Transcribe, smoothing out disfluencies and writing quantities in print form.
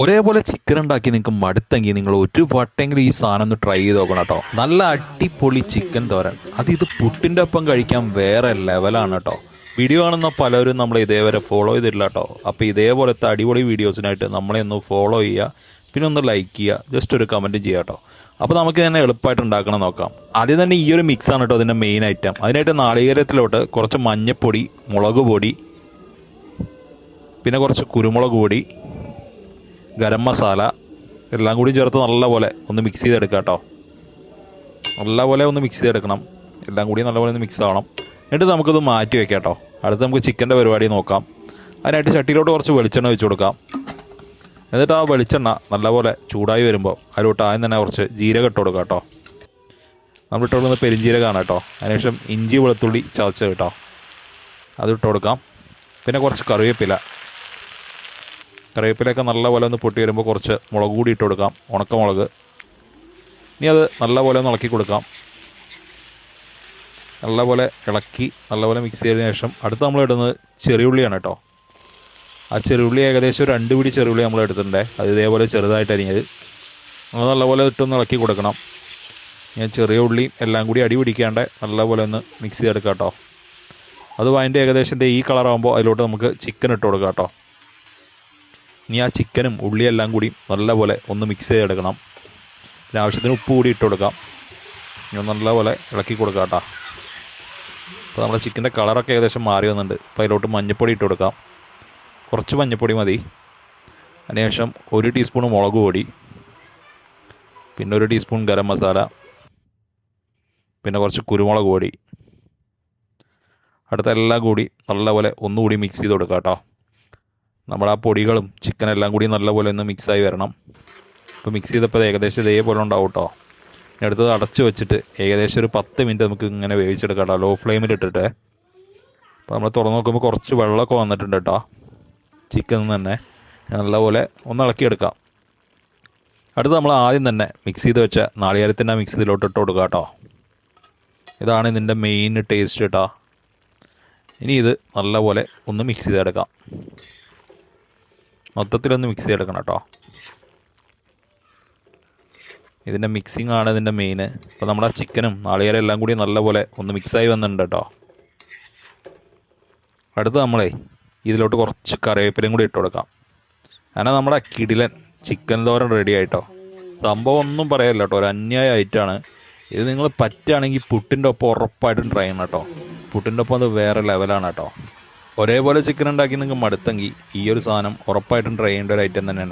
ഒരേപോലെ ചിക്കൻ ഉണ്ടാക്കി നിങ്ങൾക്ക് മടുത്തെങ്കിൽ നിങ്ങൾ ഒരു വട്ടെങ്കിലും ഈ സാധനം ഒന്ന് ട്രൈ ചെയ്ത് നോക്കണം കേട്ടോ. നല്ല അടിപൊളി ചിക്കൻ തോരൻ, ഇത് പുട്ടിൻ്റെ ഒപ്പം കഴിക്കാൻ വേറെ ലെവലാണ് കേട്ടോ. വീഡിയോ കാണുന്ന പലരും നമ്മൾ ഇതേവരെ ഫോളോ ചെയ്തിട്ടില്ല കേട്ടോ. അപ്പോൾ ഇതേപോലത്തെ അടിപൊളി വീഡിയോസിനായിട്ട് നമ്മളെ ഒന്ന് ഫോളോ ചെയ്യുക, പിന്നെ ഒന്ന് ലൈക്ക് ചെയ്യുക, ജസ്റ്റ് ഒരു കമൻറ്റ് ചെയ്യുക കേട്ടോ. അപ്പോൾ നമുക്ക് തന്നെ എളുപ്പമായിട്ട് ഉണ്ടാക്കണം നോക്കാം. ആദ്യം തന്നെ ഈ ഒരു മിക്സാണ് കേട്ടോ അതിൻ്റെ മെയിൻ ഐറ്റം. അതിനായിട്ട് നാളികേരത്തിലോട്ട് കുറച്ച് മഞ്ഞൾപ്പൊടി, മുളക് പൊടി, പിന്നെ കുറച്ച് കുരുമുളക് പൊടി, ഗരം മസാല എല്ലാം കൂടി ചേർത്ത് നല്ലപോലെ ഒന്ന് മിക്സ് ചെയ്തെടുക്കുക കേട്ടോ. നല്ലപോലെ ഒന്ന് മിക്സ് ചെയ്തെടുക്കണം. എല്ലാം കൂടി നല്ലപോലെ ഒന്ന് മിക്സ് ആവണം. എന്നിട്ട് നമുക്കത് മാറ്റി വെക്കാം കേട്ടോ. അടുത്ത് നമുക്ക് ചിക്കൻ്റെ പരിപാടി നോക്കാം. അതിനായിട്ട് ചട്ടിയിലോട്ട് കുറച്ച് വെളിച്ചെണ്ണ വെച്ച് കൊടുക്കാം. എന്നിട്ട് ആ വെളിച്ചെണ്ണ നല്ലപോലെ ചൂടായി വരുമ്പോൾ അതിലോട്ട് ആദ്യം തന്നെ കുറച്ച് ജീരകം ഇട്ട് കൊടുക്കാം കേട്ടോ. നമ്മൾ ഇട്ട് കൊടുക്കുന്നത് പെരിഞ്ജീരകമാണ് കേട്ടോ. അതിനുശേഷം ഇഞ്ചി വെളുത്തുള്ളി ചതച്ച് കേട്ടോ, അത് ഇട്ട് കൊടുക്കാം. പിന്നെ കുറച്ച് കറിവേപ്പിലയൊക്കെ നല്ലപോലെ ഒന്ന് പൊട്ടി വരുമ്പോൾ കുറച്ച് മുളക് കൂടി ഇട്ട് കൊടുക്കാം, ഉണക്കമുളക്. ഇനി അത് നല്ലപോലെ ഒന്ന് ഇളക്കി കൊടുക്കാം. നല്ലപോലെ ഇളക്കി നല്ലപോലെ മിക്സ് ചെയ്തതിന് ശേഷം അടുത്ത് നമ്മൾ ഇടുന്നത് ചെറിയുള്ളിയാണ് കേട്ടോ. ആ ചെറിയുള്ളി ഏകദേശം 2 പിടി ചെറിയുള്ളി നമ്മൾ എടുത്തിട്ടുണ്ട്. അത് ഇതേപോലെ ചെറുതായിട്ട് അരിഞ്ഞത് അത് നല്ലപോലെ ഇട്ടൊന്ന് ഇളക്കി കൊടുക്കണം. ഞാൻ ചെറിയ ഉള്ളിയും എല്ലാം കൂടി അടി പിടിക്കാണ്ട് നല്ലപോലെ ഒന്ന് മിക്സ് ചെയ്തെടുക്കാം കേട്ടോ. അത് അതിൻ്റെ ഏകദേശം ഈ കളറാകുമ്പോൾ അതിലോട്ട് നമുക്ക് ചിക്കൻ ഇട്ട് കൊടുക്കാം കേട്ടോ. ഇനി ആ ചിക്കനും ഉള്ളിയെല്ലാം കൂടി നല്ലപോലെ ഒന്ന് മിക്സ് ചെയ്തെടുക്കണം. പിന്നെ ആവശ്യത്തിന് ഉപ്പ് കൂടി ഇട്ട് കൊടുക്കാം. ഇനി നല്ലപോലെ ഇളക്കി കൊടുക്കാം കേട്ടോ. അപ്പോൾ നമ്മുടെ ചിക്കൻ്റെ കളറൊക്കെ ഏകദേശം മാറി വന്നിട്ടുണ്ട്. അപ്പോൾ അതിലോട്ട് മഞ്ഞൾപ്പൊടി ഇട്ട് കൊടുക്കാം. കുറച്ച് മഞ്ഞൾപ്പൊടി മതി. അതിനുശേഷം 1 ടീസ്പൂൺ മുളക് പൊടി, പിന്നെ 1 ടീസ്പൂൺ ഗരം മസാല, പിന്നെ കുറച്ച് കുരുമുളക് പൊടി. അടുത്തെല്ലാം കൂടി നല്ലപോലെ ഒന്നുകൂടി മിക്സ് ചെയ്ത് കൊടുക്കാം കേട്ടോ. നമ്മുടെ ആ പൊടികളും ചിക്കനെല്ലാം കൂടി നല്ലപോലെ ഒന്ന് മിക്സായി വരണം. ഇപ്പോൾ മിക്സ് ചെയ്തപ്പോൾ ഏകദേശം ഇതേപോലെ ഉണ്ടാവും കേട്ടോ. ഇനി അടുത്തത് അടച്ച് വെച്ചിട്ട് ഏകദേശം ഒരു 10 മിനിറ്റ് നമുക്ക് ഇങ്ങനെ വേവിച്ചെടുക്കാം കേട്ടോ, ലോ ഫ്ലെയിമിലിട്ടിട്ട്. അപ്പോൾ നമ്മൾ തുറന്ന് നോക്കുമ്പോൾ കുറച്ച് വെള്ളമൊക്കെ വന്നിട്ടുണ്ട് കേട്ടോ ചിക്കനിൽ നിന്ന് തന്നെ. നല്ലപോലെ ഒന്ന് ഇളക്കിയെടുക്കാം. അടുത്ത് നമ്മൾ ആദ്യം തന്നെ മിക്സ് ചെയ്ത് വെച്ച നാളികേരത്തിൻ്റെ മിക്സ് ഇതിലോട്ട് ഇട്ട് കൊടുക്കുക കേട്ടോ. ഇതാണ് ഇതിൻ്റെ മെയിൻ ടേസ്റ്റ് കേട്ടോ. ഇനി ഇത് നല്ലപോലെ ഒന്ന് മിക്സ് ചെയ്തെടുക്കാം. മൊത്തത്തിലൊന്ന് മിക്സ് ചെയ്തെടുക്കണം കേട്ടോ. ഇതിൻ്റെ മിക്സിംഗ് ആണ് ഇതിൻ്റെ മെയിൻ. അപ്പോൾ നമ്മുടെ ചിക്കനും നാളികേരം എല്ലാം കൂടി നല്ലപോലെ ഒന്ന് മിക്സായി വന്നിട്ടുണ്ട് കേട്ടോ. അടുത്ത് നമ്മളെ ഇതിലോട്ട് കുറച്ച് കറിവേപ്പിലയും കൂടി ഇട്ട് കൊടുക്കാം. അങ്ങനെ നമ്മുടെ കിടിലൻ ചിക്കൻ തോരൻ റെഡി ആയിട്ടോ. സംഭവം ഒന്നും പറയാനില്ല കേട്ടോ, ഒരു അന്യായ ഐറ്റമാണ് ഇത്. നിങ്ങൾ പറ്റുകയാണെങ്കിൽ പുട്ടിൻ്റെ ഒപ്പം ഉറപ്പായിട്ടും ട്രൈ ചെയ്യണം കേട്ടോ. പുട്ടിൻ്റെ ഒപ്പം അത് വേറെ ലെവലാണ് കേട്ടോ. ഒരേപോലെ ചിക്കൻ ഉണ്ടാക്കി നിങ്ങൾക്ക് മടുത്തെങ്കിൽ ഈ ഒരു സാധനം ഉറപ്പായിട്ടും ട്രൈ ചെയ്യേണ്ട ഒരു ഐറ്റം തന്നെയാണ്.